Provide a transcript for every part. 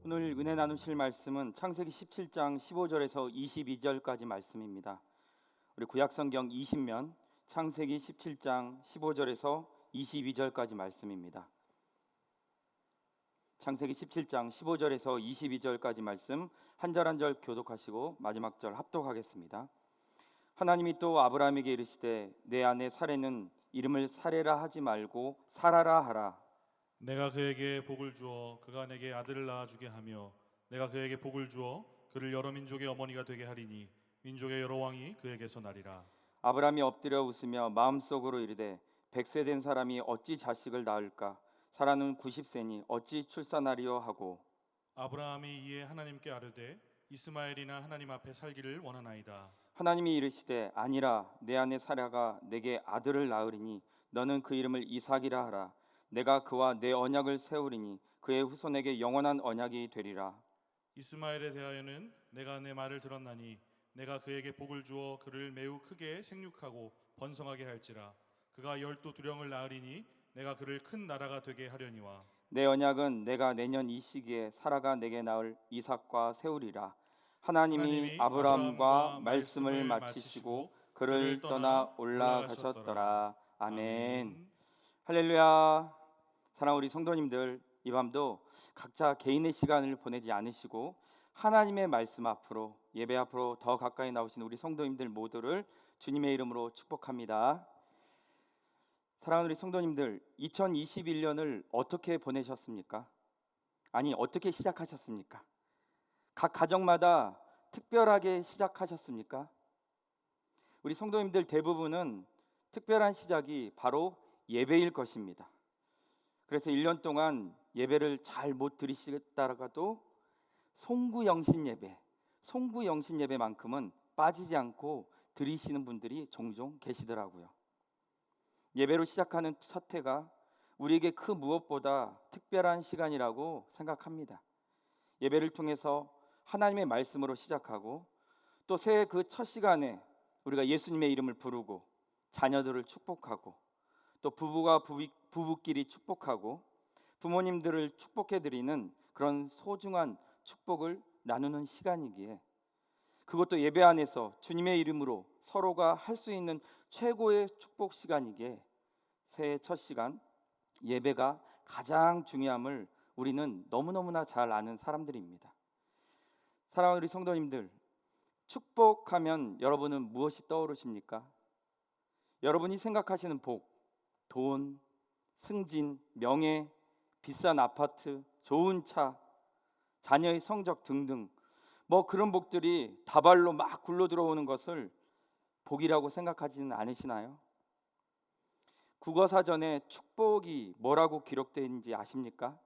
오늘 은혜 나누실 말씀은 창세기 17장 15절에서 22절까지 말씀입니다. 우리 구약성경 20면 창세기 17장 15절에서 22절까지 말씀입니다. 창세기 17장 15절에서 22절까지 말씀 한 절 한 절 교독하시고 마지막 절 합독하겠습니다. 하나님이 또 아브라함에게 이르시되 내 아내 사레는 이름을 사레라 하지 말고 사라라 하라. 내가 그에게 복을 주어 그가 내게 아들을 낳아주게 하며 내가 그에게 복을 주어 그를 여러 민족의 어머니가 되게 하리니 민족의 여러 왕이 그에게서 나리라. 아브라함이 엎드려 웃으며 마음속으로 이르되 100세 된 사람이 어찌 자식을 낳을까? 사라는 90세니 어찌 출산하리요 하고 아브라함이 이에 하나님께 아뢰되 이스마엘이나 하나님 앞에 살기를 원하나이다. 하나님이 이르시되 아니라 내 아내 사라가 내게 아들을 낳으리니 너는 그 이름을 이삭이라 하라. 내가 그와 내 언약을 세우리니 그의 후손에게 영원한 언약이 되리라. 이스마엘에 대하여는 내가 내 말을 들었나니 내가 그에게 복을 주어 그를 매우 크게 생육하고 번성하게 할지라. 그가 12두령을 낳으리니 내가 그를 큰 나라가 되게 하려니와 내 언약은 내가 내년 이 시기에 사라가 내게 낳을 이삭과 세우리라. 하나님이 아브라함과 말씀을 마치시고 그를 떠나 올라가셨더라. 아멘. 할렐루야. 사랑하는 우리 성도님들, 이 밤도 각자 개인의 시간을 보내지 않으시고 하나님의 말씀 앞으로, 예배 앞으로 더 가까이 나오신 우리 성도님들 모두를 주님의 이름으로 축복합니다. 사랑하는 우리 성도님들, 2021년을 어떻게 보내셨습니까? 아니, 어떻게 시작하셨습니까? 각 가정마다 특별하게 시작하셨습니까? 우리 성도님들 대부분은 특별한 시작이 바로 예배일 것입니다. 그래서 1년 동안 예배를 잘 못 드리시다가도 송구영신 예배만큼은 빠지지 않고 드리시는 분들이 종종 계시더라고요. 예배로 시작하는 첫 해가 우리에게 그 무엇보다 특별한 시간이라고 생각합니다. 예배를 통해서 하나님의 말씀으로 시작하고 또 새해 그 첫 시간에 우리가 예수님의 이름을 부르고 자녀들을 축복하고 또 부부가 부부끼리 축복하고 부모님들을 축복해드리는 그런 소중한 축복을 나누는 시간이기에, 그것도 예배 안에서 주님의 이름으로 서로가 할 수 있는 최고의 축복 시간이기에 새해 첫 시간 예배가 가장 중요함을 우리는 너무너무나 잘 아는 사람들입니다. 사랑하는 우리 성도님들, 축복하면 여러분은 무엇이 떠오르십니까? 여러분이 생각하시는 복, 돈, 승진, 명예, 비싼 아파트, 좋은 차, 자녀의 성적 등등 그런 복들이 다발로 막 굴러 들어오는 것을 복이라고 생각하지는 않으시나요? 국어사전에 축복이 뭐라고 기록되어 있는지 아십니까?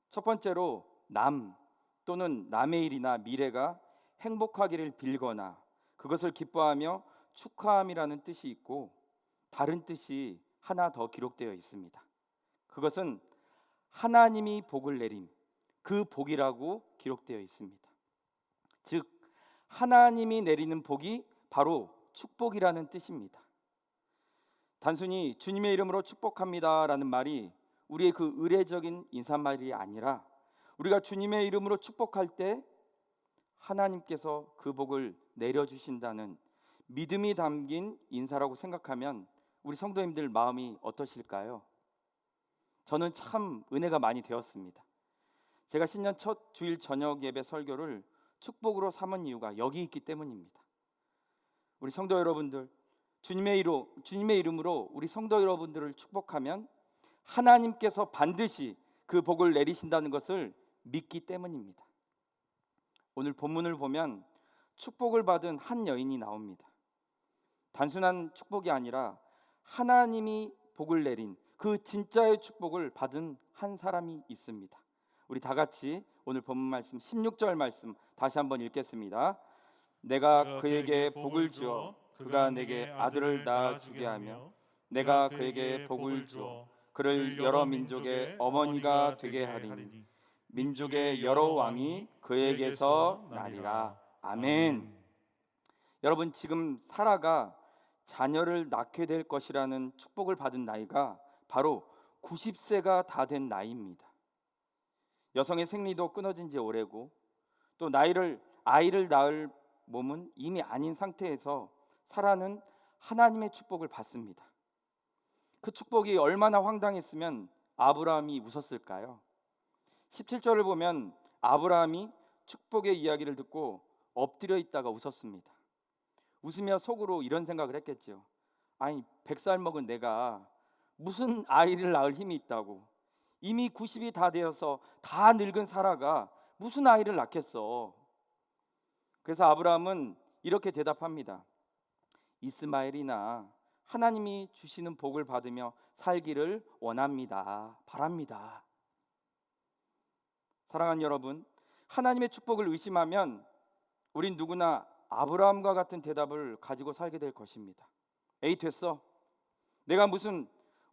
첫 번째로 남 또는 남의 일이나 미래가 행복하기를 빌거나 그것을 기뻐하며 축하함이라는 뜻이 있고, 다른 뜻이 하나 더 기록되어 있습니다. 그것은 하나님이 복을 내림, 그 복이라고 기록되어 있습니다. 즉 하나님이 내리는 복이 바로 축복이라는 뜻입니다. 단순히 주님의 이름으로 축복합니다라는 말이 우리의 그 의례적인 인사말이 아니라, 우리가 주님의 이름으로 축복할 때 하나님께서 그 복을 내려주신다는 믿음이 담긴 인사라고 생각하면 우리 성도님들 마음이 어떠실까요? 저는 참 은혜가 많이 되었습니다. 제가 신년 첫 주일 저녁 예배 설교를 축복으로 삼은 이유가 여기 있기 때문입니다. 우리 성도 여러분들, 주님의 이름으로 우리 성도 여러분들을 축복하면 하나님께서 반드시 그 복을 내리신다는 것을 믿기 때문입니다. 오늘 본문을 보면 축복을 받은 한 여인이 나옵니다. 단순한 축복이 아니라 하나님이 복을 내린 그 진짜의 축복을 받은 한 사람이 있습니다. 우리 다 같이 오늘 본문 말씀 16절 말씀 다시 한번 읽겠습니다. 내가 그에게 복을 주어 그가 내게 아들을 낳아주게 하며 내가 그에게 복을 주어 그를 여러 민족의 어머니가 되게 하리니 민족의 여러 왕이 그에게서 나리라. 아멘. 여러분, 지금 사라가 자녀를 낳게 될 것이라는 축복을 받은 나이가 바로 90세가 다 된 나이입니다. 여성의 생리도 끊어진 지 오래고 또 아이를 낳을 몸은 이미 아닌 상태에서 사라는 하나님의 축복을 받습니다. 그 축복이 얼마나 황당했으면 아브라함이 웃었을까요? 17절을 보면 아브라함이 축복의 이야기를 듣고 엎드려 있다가 웃었습니다. 웃으며 속으로 이런 생각을 했겠죠. 아니 100살 먹은 내가 무슨 아이를 낳을 힘이 있다고, 이미 90이 다 되어서 다 늙은 사라가 무슨 아이를 낳겠어. 그래서 아브라함은 이렇게 대답합니다. 이스마엘이나 하나님이 주시는 복을 받으며 살기를 원합니다. 바랍니다. 사랑하는 여러분, 하나님의 축복을 의심하면 우린 누구나 아브라함과 같은 대답을 가지고 살게 될 것입니다. 에이 됐어.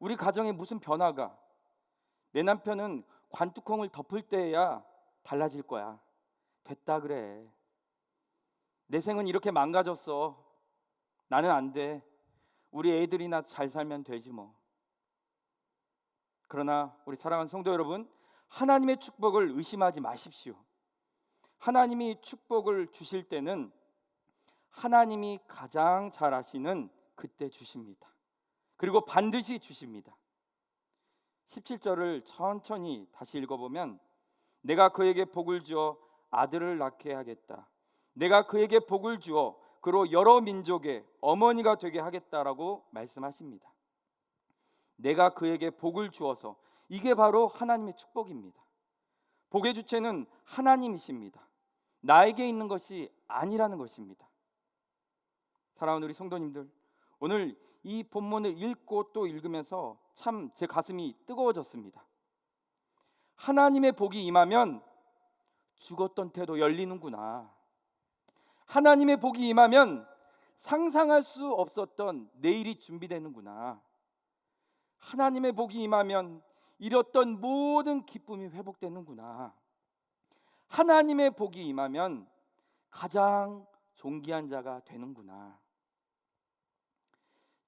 우리 가정에 무슨 변화가, 내 남편은 관뚜껑을 덮을 때야 달라질 거야. 됐다 그래. 내 생은 이렇게 망가졌어. 나는 안 돼. 우리 애들이나 잘 살면 되지 뭐. 그러나 우리 사랑하는 성도 여러분, 하나님의 축복을 의심하지 마십시오. 하나님이 축복을 주실 때는 하나님이 가장 잘 아시는 그때 주십니다. 그리고 반드시 주십니다. 17절을 천천히 다시 읽어보면 내가 그에게 복을 주어 아들을 낳게 하겠다. 내가 그에게 복을 주어 그로 여러 민족의 어머니가 되게 하겠다라고 말씀하십니다. 내가 그에게 복을 주어서, 이게 바로 하나님의 축복입니다. 복의 주체는 하나님이십니다. 나에게 있는 것이 아니라는 것입니다. 사랑하는 우리 성도님들, 오늘 이 본문을 읽고 또 읽으면서 참 제 가슴이 뜨거워졌습니다. 하나님의 복이 임하면 죽었던 태도 열리는구나. 하나님의 복이 임하면 상상할 수 없었던 내일이 준비되는구나. 하나님의 복이 임하면 잃었던 모든 기쁨이 회복되는구나. 하나님의 복이 임하면 가장 존귀한 자가 되는구나.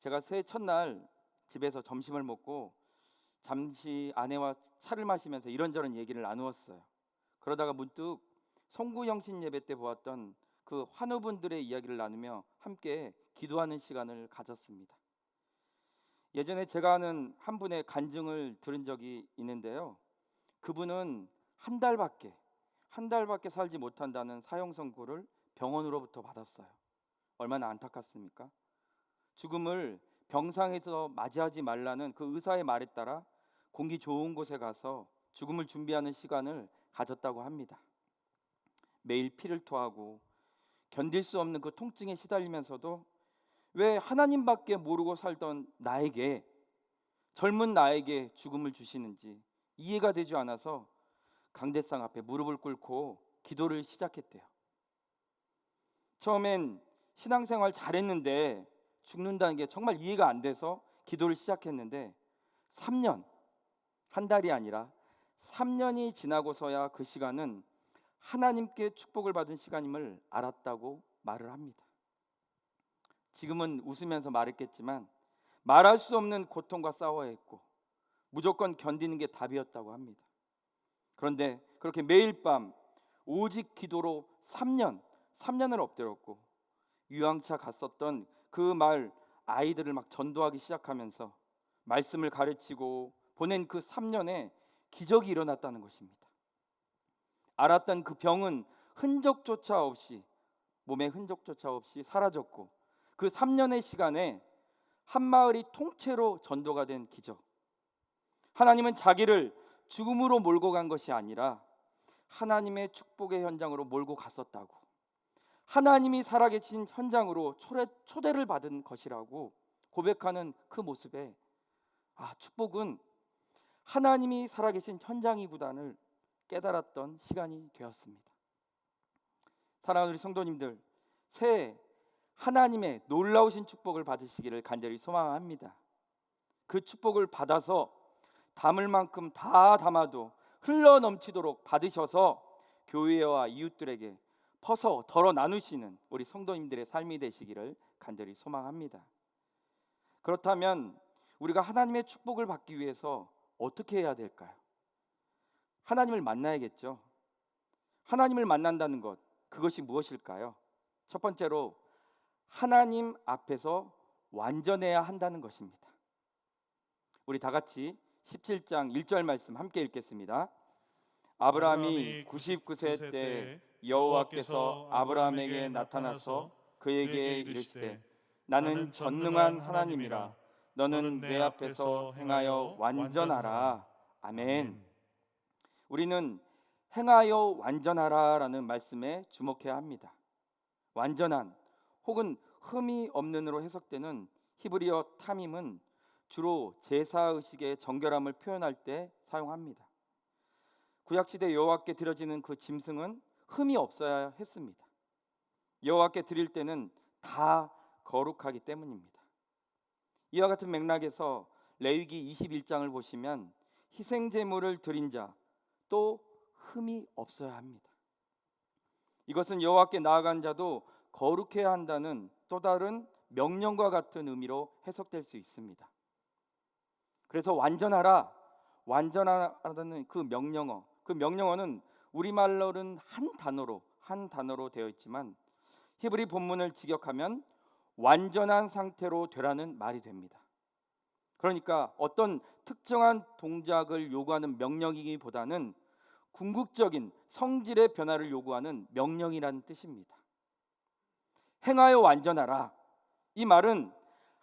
제가 새해 첫날 집에서 점심을 먹고 잠시 아내와 차를 마시면서 이런저런 얘기를 나누었어요. 그러다가 문득 송구영신 예배 때 보았던 그 환우분들의 이야기를 나누며 함께 기도하는 시간을 가졌습니다. 예전에 제가 아는 한 분의 간증을 들은 적이 있는데요. 그분은 한 달밖에 살지 못한다는 사형 선고를 병원으로부터 받았어요. 얼마나 안타깝습니까? 죽음을 병상에서 맞이하지 말라는 그 의사의 말에 따라 공기 좋은 곳에 가서 죽음을 준비하는 시간을 가졌다고 합니다. 매일 피를 토하고 견딜 수 없는 그 통증에 시달리면서도 왜 하나님밖에 모르고 살던 나에게, 젊은 나에게 죽음을 주시는지 이해가 되지 않아서 강대상 앞에 무릎을 꿇고 기도를 시작했대요. 처음엔 신앙생활 잘했는데 죽는다는 게 정말 이해가 안 돼서 기도를 시작했는데 3년, 한 달이 아니라 3년이 지나고서야 그 시간은 하나님께 축복을 받은 시간임을 알았다고 말을 합니다. 지금은 웃으면서 말했겠지만 말할 수 없는 고통과 싸워야 했고 무조건 견디는 게 답이었다고 합니다. 그런데 그렇게 매일 밤 오직 기도로 3년을 엎드렸고 유황차 갔었던 그 마을 아이들을 막 전도하기 시작하면서 말씀을 가르치고 보낸 그 3년에 기적이 일어났다는 것입니다. 알았던 그 병은 몸에 흔적조차 없이 사라졌고 그 3년의 시간에 한 마을이 통째로 전도가 된 기적. 하나님은 자기를 죽음으로 몰고 간 것이 아니라 하나님의 축복의 현장으로 몰고 갔었다고, 하나님이 살아계신 현장으로 초대를 받은 것이라고 고백하는 그 모습에 축복은 하나님이 살아계신 현장이구나를 깨달았던 시간이 되었습니다. 사랑하는 우리 성도님들, 새해 하나님의 놀라우신 축복을 받으시기를 간절히 소망합니다. 그 축복을 받아서 담을 만큼 다 담아도 흘러 넘치도록 받으셔서 교회와 이웃들에게 퍼서 덜어 나누시는 우리 성도님들의 삶이 되시기를 간절히 소망합니다. 그렇다면 우리가 하나님의 축복을 받기 위해서 어떻게 해야 될까요? 하나님을 만나야겠죠. 하나님을 만난다는 것, 그것이 무엇일까요? 첫 번째로 하나님 앞에서 완전해야 한다는 것입니다. 우리 다 같이 17장 1절 말씀 함께 읽겠습니다. 아브라함이 99세 때 여호와께서 아브라함에게 나타나서 그에게 이르시되 나는 전능한 하나님이라 너는 내 앞에서 행하여 완전하라. 아멘. 우리는 행하여 완전하라라는 말씀에 주목해야 합니다. 완전한 혹은 흠이 없는으로 해석되는 히브리어 타밈은 주로 제사의식의 정결함을 표현할 때 사용합니다. 구약시대 여호와께 드려지는 그 짐승은 흠이 없어야 했습니다. 여호와께 드릴 때는 다 거룩하기 때문입니다. 이와 같은 맥락에서 레위기 21장을 보시면 희생 제물을 드린 자 또 흠이 없어야 합니다. 이것은 여호와께 나아간 자도 거룩해야 한다는 또 다른 명령과 같은 의미로 해석될 수 있습니다. 그래서 완전하라, 완전하라는 그 명령어는 우리말로는 한 단어로 되어 있지만 히브리 본문을 직역하면 완전한 상태로 되라는 말이 됩니다. 그러니까 어떤 특정한 동작을 요구하는 명령이기보다는 궁극적인 성질의 변화를 요구하는 명령이라는 뜻입니다. 행하여 완전하라. 이 말은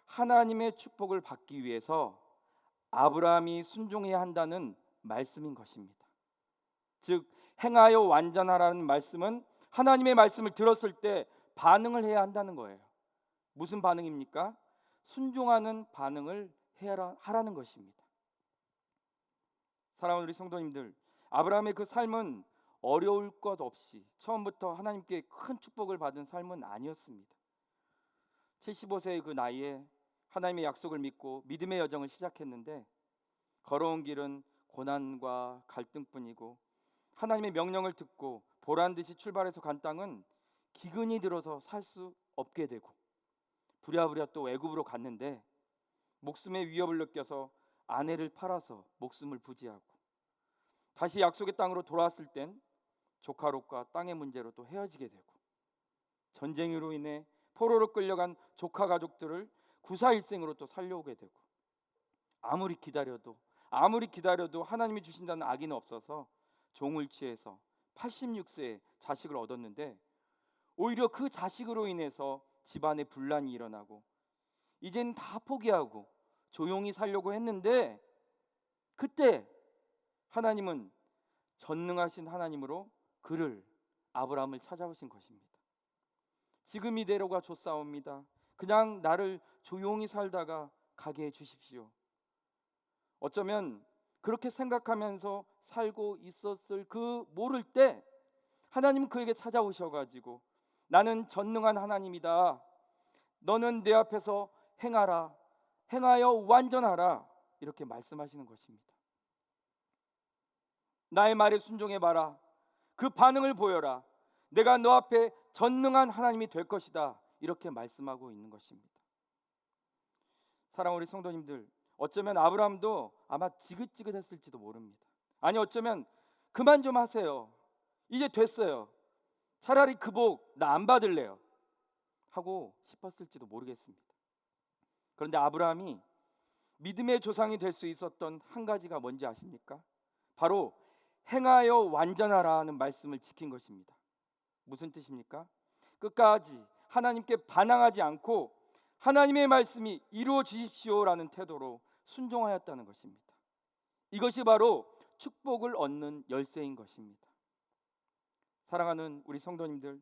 하나님의 축복을 받기 위해서 아브라함이 순종해야 한다는 말씀인 것입니다. 즉 행하여 완전하라는 말씀은 하나님의 말씀을 들었을 때 반응을 해야 한다는 거예요. 무슨 반응입니까? 순종하는 반응을 하라는 것입니다. 사랑하는 우리 성도님들, 아브라함의 그 삶은 어려울 것 없이 처음부터 하나님께 큰 축복을 받은 삶은 아니었습니다. 75세의 그 나이에 하나님의 약속을 믿고 믿음의 여정을 시작했는데 걸어온 길은 고난과 갈등뿐이고 하나님의 명령을 듣고 보란듯이 출발해서 간 땅은 기근이 들어서 살 수 없게 되고 부랴부랴 또 애굽으로 갔는데 목숨의 위협을 느껴서 아내를 팔아서 목숨을 부지하고 다시 약속의 땅으로 돌아왔을 땐 조카 롯과 땅의 문제로 또 헤어지게 되고 전쟁으로 인해 포로로 끌려간 조카 가족들을 구사일생으로 또 살려오게 되고 아무리 기다려도 하나님이 주신다는 악의는 없어서 종을 취해서 86세에 자식을 얻었는데 오히려 그 자식으로 인해서 집안에 분란이 일어나고 이젠 다 포기하고 조용히 살려고 했는데 그때 하나님은 전능하신 하나님으로 아브라함을 찾아오신 것입니다. 지금 이대로가 좋사옵니다. 그냥 나를 조용히 살다가 가게 해주십시오. 어쩌면 그렇게 생각하면서 살고 있었을 그 모를 때 하나님은 그에게 찾아오셔가지고 나는 전능한 하나님이다. 너는 내 앞에서 행하여 완전하라. 이렇게 말씀하시는 것입니다. 나의 말에 순종해봐라. 그 반응을 보여라. 내가 너 앞에 전능한 하나님이 될 것이다. 이렇게 말씀하고 있는 것입니다. 사랑하는 우리 성도님들, 어쩌면 아브라함도 아마 지긋지긋했을지도 모릅니다. 아니 어쩌면 그만 좀 하세요. 이제 됐어요. 차라리 그 복 나 안 받을래요. 하고 싶었을지도 모르겠습니다. 그런데 아브라함이 믿음의 조상이 될 수 있었던 한 가지가 뭔지 아십니까? 바로 행하여 완전하라는 말씀을 지킨 것입니다. 무슨 뜻입니까? 끝까지 하나님께 반항하지 않고 하나님의 말씀이 이루어 주십시오라는 태도로 순종하였다는 것입니다. 이것이 바로 축복을 얻는 열쇠인 것입니다. 사랑하는 우리 성도님들,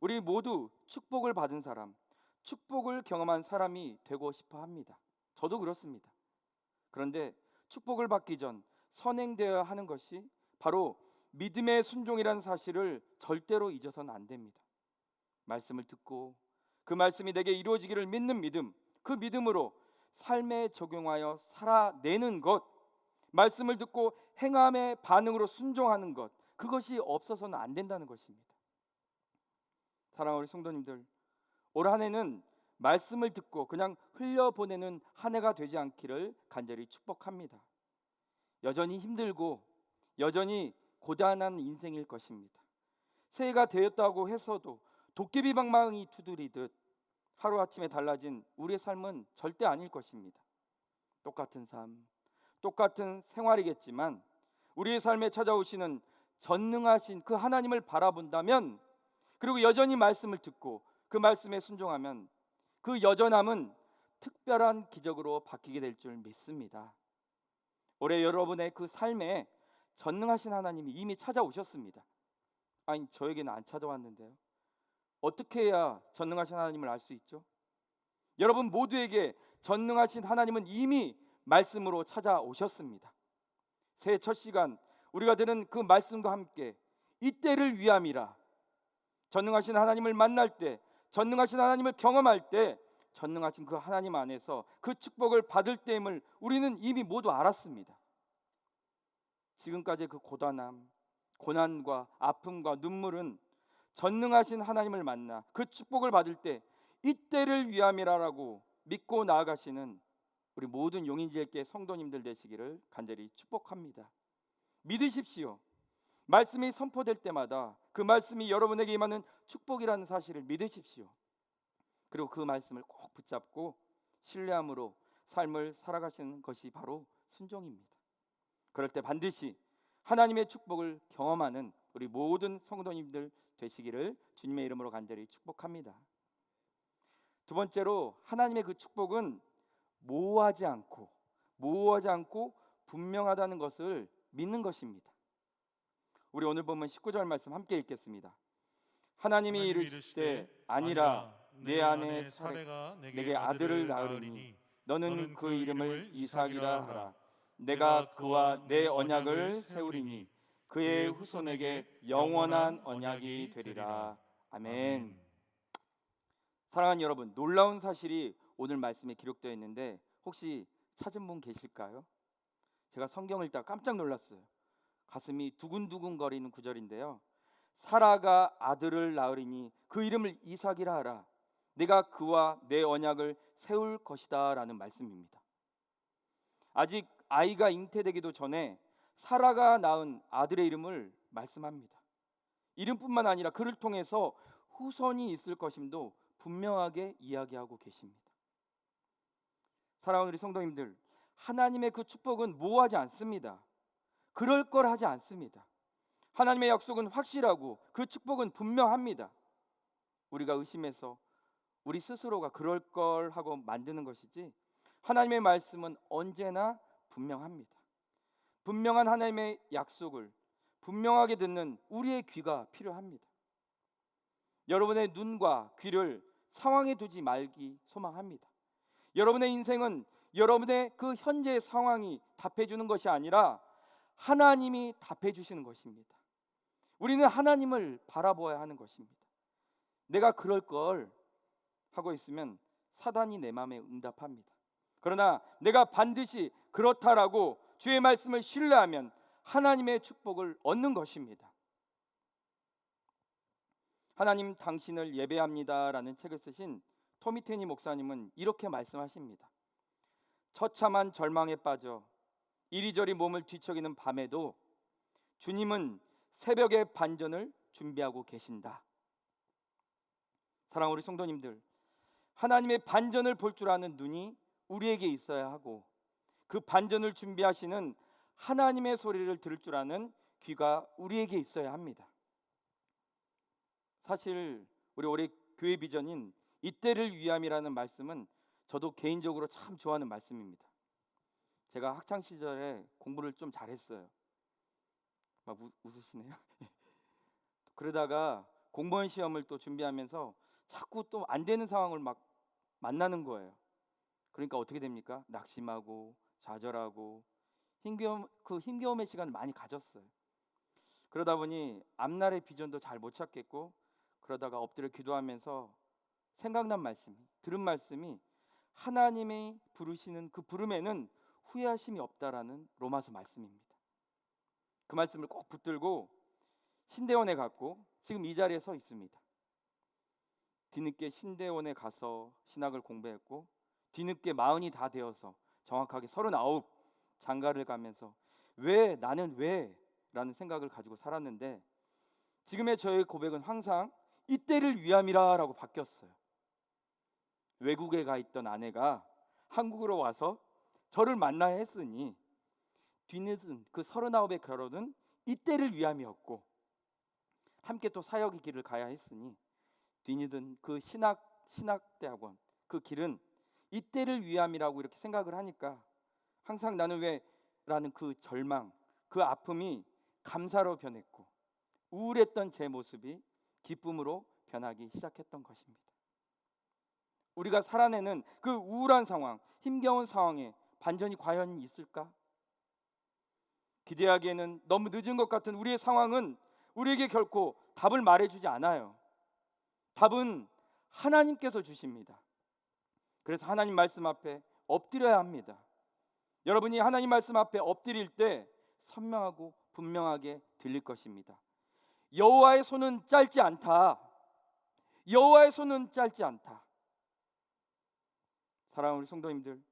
우리 모두 축복을 받은 사람, 축복을 경험한 사람이 되고 싶어 합니다. 저도 그렇습니다. 그런데 축복을 받기 전 선행되어야 하는 것이 바로 믿음의 순종이라는 사실을 절대로 잊어서는 안 됩니다. 말씀을 듣고 그 말씀이 내게 이루어지기를 믿는 믿음, 그 믿음으로 삶에 적용하여 살아내는 것, 말씀을 듣고 행함의 반응으로 순종하는 것, 그것이 없어서는 안 된다는 것입니다. 사랑하는 우리 성도님들, 올 한 해는 말씀을 듣고 그냥 흘려보내는 한 해가 되지 않기를 간절히 축복합니다. 여전히 힘들고 여전히 고단한 인생일 것입니다. 새해가 되었다고 해서도 도깨비 방망이 두드리듯 하루아침에 달라진 우리의 삶은 절대 아닐 것입니다. 똑같은 삶, 똑같은 생활이겠지만 우리의 삶에 찾아오시는 전능하신 그 하나님을 바라본다면, 그리고 여전히 말씀을 듣고 그 말씀에 순종하면 그 여전함은 특별한 기적으로 바뀌게 될 줄 믿습니다. 올해 여러분의 그 삶에 전능하신 하나님이 이미 찾아오셨습니다. 아니, 저에게는 안 찾아왔는데요. 어떻게 해야 전능하신 하나님을 알 수 있죠? 여러분 모두에게 전능하신 하나님은 이미 말씀으로 찾아오셨습니다. 새해 첫 시간 우리가 들은 그 말씀과 함께 이때를 위함이라, 전능하신 하나님을 만날 때, 전능하신 하나님을 경험할 때 전능하신 그 하나님 안에서 그 축복을 받을 때임을 우리는 이미 모두 알았습니다. 지금까지의 그 고단함, 고난과 아픔과 눈물은 전능하신 하나님을 만나 그 축복을 받을 때 이때를 위함이라고 믿고 나아가시는 우리 모든 용인지역교회 성도님들 되시기를 간절히 축복합니다. 믿으십시오. 말씀이 선포될 때마다 그 말씀이 여러분에게 임하는 축복이라는 사실을 믿으십시오. 그리고 그 말씀을 꼭 붙잡고 신뢰함으로 삶을 살아가시는 것이 바로 순종입니다. 그럴 때 반드시 하나님의 축복을 경험하는 우리 모든 성도님들 되시기를 주님의 이름으로 간절히 축복합니다. 두 번째로, 하나님의 그 축복은 모호하지 않고 분명하다는 것을 믿는 것입니다. 우리 오늘 보면 19절 말씀 함께 읽겠습니다. 하나님이 이르시되 아니라 내 아내 사레가 내게 아들을 낳으리니 너는 그 이름을 이삭이라 하라. 내가 그와 내 언약을 세우리니 그의 후손에게 영원한 언약이 되리라. 아멘. 사랑하는 여러분, 놀라운 사실이 오늘 말씀에 기록되어 있는데 혹시 찾은 분 계실까요? 제가 성경을 읽다가 깜짝 놀랐어요. 가슴이 두근두근 거리는 구절인데요. 사라가 아들을 낳으리니 그 이름을 이삭이라 하라. 내가 그와 내 언약을 세울 것이다 라는 말씀입니다. 아직 아이가 잉태되기도 전에 사라가 낳은 아들의 이름을 말씀합니다. 이름뿐만 아니라 그를 통해서 후손이 있을 것임도 분명하게 이야기하고 계십니다. 사랑하는 우리 성도님들, 하나님의 그 축복은 모호하지 않습니다. 그럴 걸 하지 않습니다. 하나님의 약속은 확실하고 그 축복은 분명합니다. 우리가 의심해서 우리 스스로가 그럴 걸 하고 만드는 것이지, 하나님의 말씀은 언제나 분명합니다. 분명한 하나님의 약속을 분명하게 듣는 우리의 귀가 필요합니다. 여러분의 눈과 귀를 상황에 두지 말기 소망합니다. 여러분의 인생은 여러분의 그 현재의 상황이 답해주는 것이 아니라 하나님이 답해주시는 것입니다. 우리는 하나님을 바라보아야 하는 것입니다. 내가 그럴 걸 하고 있으면 사단이 내 마음에 응답합니다. 그러나 내가 반드시 그렇다라고 주의 말씀을 신뢰하면 하나님의 축복을 얻는 것입니다. 하나님 당신을 예배합니다라는 책을 쓰신 토미 테니 목사님은 이렇게 말씀하십니다. 처참한 절망에 빠져 이리저리 몸을 뒤척이는 밤에도 주님은 새벽의 반전을 준비하고 계신다. 사랑하는 우리 성도님들, 하나님의 반전을 볼 줄 아는 눈이 우리에게 있어야 하고 그 반전을 준비하시는 하나님의 소리를 들을 줄 아는 귀가 우리에게 있어야 합니다. 사실 우리 올해 교회 비전인 이때를 위함이라는 말씀은 저도 개인적으로 참 좋아하는 말씀입니다. 제가 학창 시절에 공부를 좀 잘했어요. 막 웃으시네요. 그러다가 공무원 시험을 또 준비하면서 자꾸 또 안 되는 상황을 막 만나는 거예요. 그러니까 어떻게 됩니까? 낙심하고 좌절하고 힘겨움의 시간을 많이 가졌어요. 그러다 보니 앞날의 비전도 잘 못 찾겠고, 그러다가 엎드려 기도하면서 생각난 말씀, 들은 말씀이 하나님이 부르시는 그 부름에는 후회하심이 없다라는 로마서 말씀입니다. 그 말씀을 꼭 붙들고 신대원에 갔고 지금 이 자리에 서 있습니다. 뒤늦게 신대원에 가서 신학을 공부했고 뒤늦게 40이 다 되어서 정확하게 39 장가를 가면서 나는 왜 라는 생각을 가지고 살았는데 지금의 저의 고백은 항상 이때를 위함이라 라고 바뀌었어요. 외국에 가 있던 아내가 한국으로 와서 저를 만나야 했으니 뒤늦은 그 39의 결혼은 이때를 위함이었고, 함께 또 사역의 길을 가야 했으니 뒤늦은 그 신학대학원 그 길은 이때를 위함이라고 이렇게 생각을 하니까 항상 나는 왜 라는 그 절망, 그 아픔이 감사로 변했고 우울했던 제 모습이 기쁨으로 변하기 시작했던 것입니다. 우리가 살아내는 그 우울한 상황, 힘겨운 상황에 반전이 과연 있을까? 기대하기에는 너무 늦은 것 같은 우리의 상황은 우리에게 결코 답을 말해주지 않아요. 답은 하나님께서 주십니다. 그래서 하나님 말씀 앞에 엎드려야 합니다. 여러분이 하나님 말씀 앞에 엎드릴 때 선명하고 분명하게 들릴 것입니다. 여호와의 손은 짧지 않다. 여호와의 손은 짧지 않다. 사랑하는 우리 성도님들,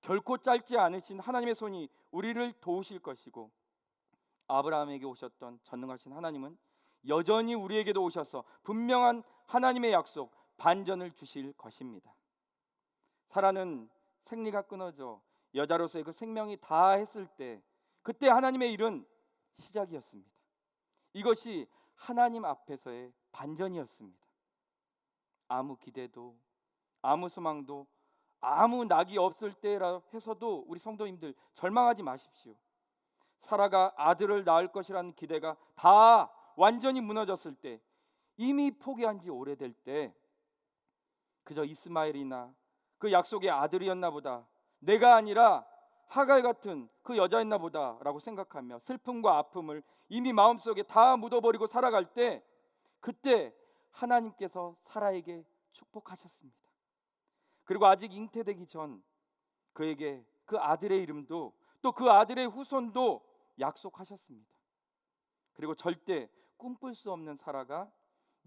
결코 짧지 않으신 하나님의 손이 우리를 도우실 것이고, 아브라함에게 오셨던 전능하신 하나님은 여전히 우리에게도 오셔서 분명한 하나님의 약속, 반전을 주실 것입니다. 사라는 생리가 끊어져 여자로서의 그 생명이 다했을 때, 그때 하나님의 일은 시작이었습니다. 이것이 하나님 앞에서의 반전이었습니다. 아무 기대도 아무 소망도 아무 낙이 없을 때라 해서도 우리 성도님들 절망하지 마십시오. 사라가 아들을 낳을 것이라는 기대가 다 완전히 무너졌을 때, 이미 포기한 지 오래될 때 그저 이스마엘이나 그 약속의 아들이었나 보다, 내가 아니라 하갈 같은 그 여자였나 보다 라고 생각하며 슬픔과 아픔을 이미 마음속에 다 묻어버리고 살아갈 때, 그때 하나님께서 사라에게 축복하셨습니다. 그리고 아직 잉태되기 전 그에게 그 아들의 이름도 또 그 아들의 후손도 약속하셨습니다. 그리고 절대 꿈꿀 수 없는 사라가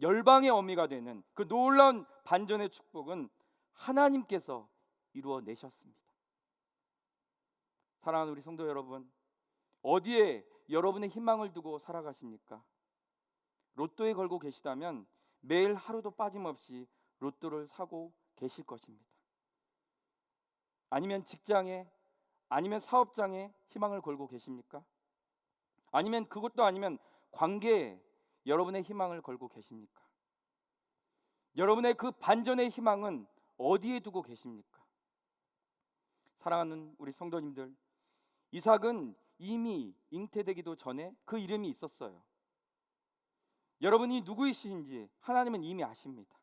열방의 어미가 되는 그 놀라운 반전의 축복은 하나님께서 이루어내셨습니다. 사랑하는 우리 성도 여러분, 어디에 여러분의 희망을 두고 살아가십니까? 로또에 걸고 계시다면 매일 하루도 빠짐없이 로또를 사고 계실 것입니다. 아니면 직장에, 아니면 사업장에 희망을 걸고 계십니까? 아니면 그것도 아니면 관계에 여러분의 희망을 걸고 계십니까? 여러분의 그 반전의 희망은 어디에 두고 계십니까? 사랑하는 우리 성도님들, 이삭은 이미 잉태되기도 전에 그 이름이 있었어요. 여러분이 누구이신지 하나님은 이미 아십니다.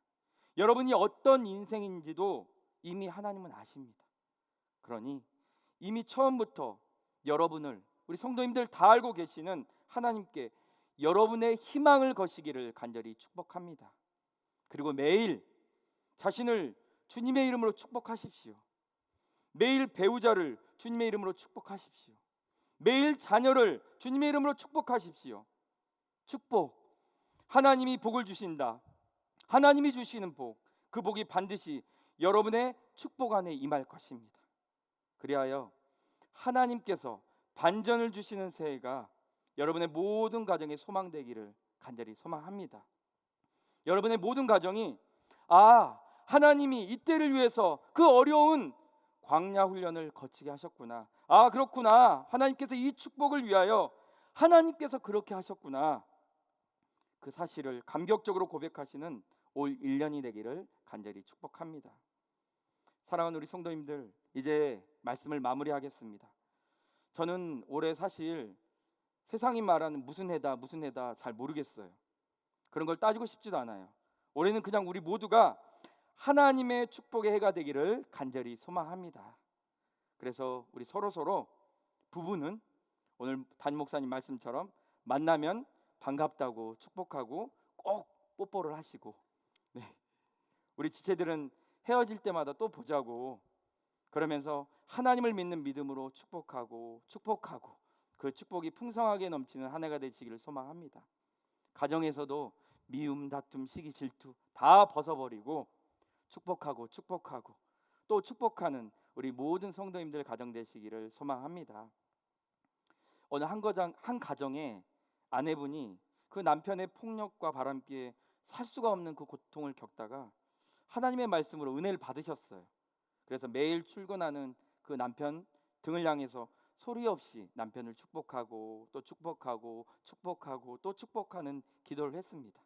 여러분이 어떤 인생인지도 이미 하나님은 아십니다. 그러니 이미 처음부터 여러분을, 우리 성도님들 다 알고 계시는 하나님께 여러분의 희망을 거시기를 간절히 축복합니다. 그리고 매일 자신을 주님의 이름으로 축복하십시오. 매일 배우자를 주님의 이름으로 축복하십시오. 매일 자녀를 주님의 이름으로 축복하십시오. 축복, 하나님이 복을 주신다. 하나님이 주시는 복, 그 복이 반드시 여러분의 축복 안에 임할 것입니다. 그리하여 하나님께서 반전을 주시는 새해가 여러분의 모든 가정에 소망되기를 간절히 소망합니다. 여러분의 모든 가정이 하나님이 이때를 위해서 그 어려운 광야 훈련을 거치게 하셨구나, 그렇구나, 하나님께서 이 축복을 위하여 하나님께서 그렇게 하셨구나, 그 사실을 감격적으로 고백하시는 올 1년이 되기를 간절히 축복합니다. 사랑하는 우리 성도님들, 이제 말씀을 마무리하겠습니다. 저는 올해 사실 세상이 말하는 무슨 해다 잘 모르겠어요. 그런 걸 따지고 싶지도 않아요. 올해는 그냥 우리 모두가 하나님의 축복의 해가 되기를 간절히 소망합니다. 그래서 우리 서로 부부는 오늘 담임 목사님 말씀처럼 만나면 반갑다고 축복하고 꼭 뽀뽀를 하시고, 우리 지체들은 헤어질 때마다 또 보자고 그러면서 하나님을 믿는 믿음으로 축복하고 그 축복이 풍성하게 넘치는 한 해가 되시기를 소망합니다. 가정에서도 미움, 다툼, 시기, 질투 다 벗어버리고 축복하고 또 축복하는 우리 모든 성도님들 가정 되시기를 소망합니다. 어느 한 가정에 아내분이 그 남편의 폭력과 바람기에 살 수가 없는 그 고통을 겪다가 하나님의 말씀으로 은혜를 받으셨어요. 그래서 매일 출근하는 그 남편 등을 향해서 소리 없이 남편을 축복하고 또 축복하고 축복하고 또 축복하는 기도를 했습니다.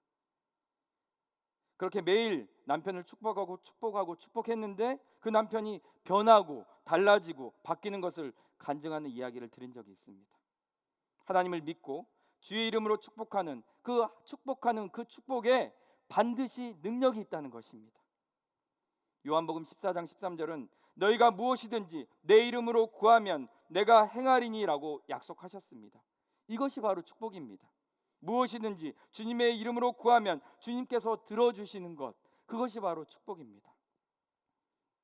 그렇게 매일 남편을 축복하고 축복하고 축복했는데 그 남편이 변하고 달라지고 바뀌는 것을 간증하는 이야기를 들은 적이 있습니다. 하나님을 믿고 주의 이름으로 축복하는 그 축복에 반드시 능력이 있다는 것입니다. 요한복음 14장 13절은 너희가 무엇이든지 내 이름으로 구하면 내가 행하리니라고 약속하셨습니다. 이것이 바로 축복입니다. 무엇이든지 주님의 이름으로 구하면 주님께서 들어주시는 것, 그것이 바로 축복입니다.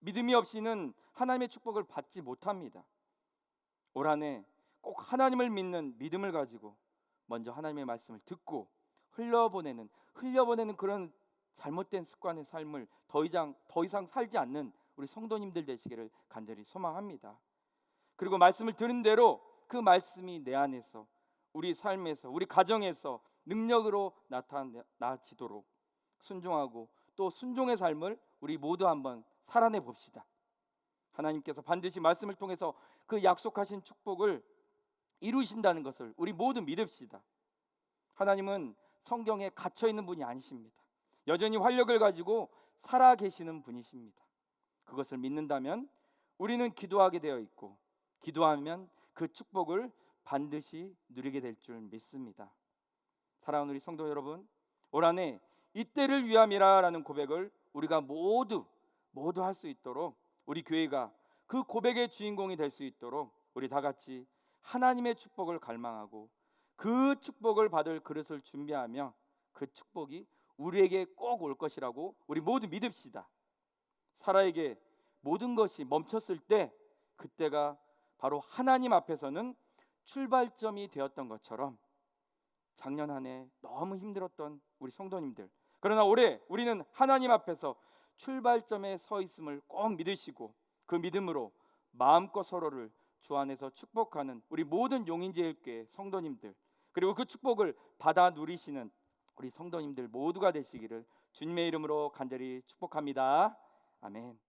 믿음이 없이는 하나님의 축복을 받지 못합니다. 올 한 해 꼭 하나님을 믿는 믿음을 가지고 먼저 하나님의 말씀을 듣고 흘려보내는 그런 잘못된 습관의 삶을 더 이상 살지 않는 우리 성도님들 되시기를 간절히 소망합니다. 그리고 말씀을 들은 대로 그 말씀이 내 안에서 우리 삶에서 우리 가정에서 능력으로 나타나지도록 순종하고 또 순종의 삶을 우리 모두 한번 살아내 봅시다. 하나님께서 반드시 말씀을 통해서 그 약속하신 축복을 이루신다는 것을 우리 모두 믿읍시다. 하나님은 성경에 갇혀 있는 분이 아니십니다. 여전히 활력을 가지고 살아 계시는 분이십니다. 그것을 믿는다면 우리는 기도하게 되어 있고 기도하면 그 축복을 반드시 누리게 될 줄 믿습니다. 사랑하는 우리 성도 여러분, 올 한 해 이때를 위함이라라는 고백을 우리가 모두 할 수 있도록 우리 교회가 그 고백의 주인공이 될 수 있도록 우리 다 같이 하나님의 축복을 갈망하고 그 축복을 받을 그릇을 준비하며 그 축복이 우리에게 꼭 올 것이라고 우리 모두 믿읍시다. 사라에게 모든 것이 멈췄을 때 그때가 바로 하나님 앞에서는 출발점이 되었던 것처럼 작년 한 해 너무 힘들었던 우리 성도님들, 그러나 올해 우리는 하나님 앞에서 출발점에 서 있음을 꼭 믿으시고 그 믿음으로 마음껏 서로를 주 안에서 축복하는 우리 모든 용인제일교회 성도님들, 그리고 그 축복을 받아 누리시는 우리 성도님들 모두가 되시기를 주님의 이름으로 간절히 축복합니다. 아멘.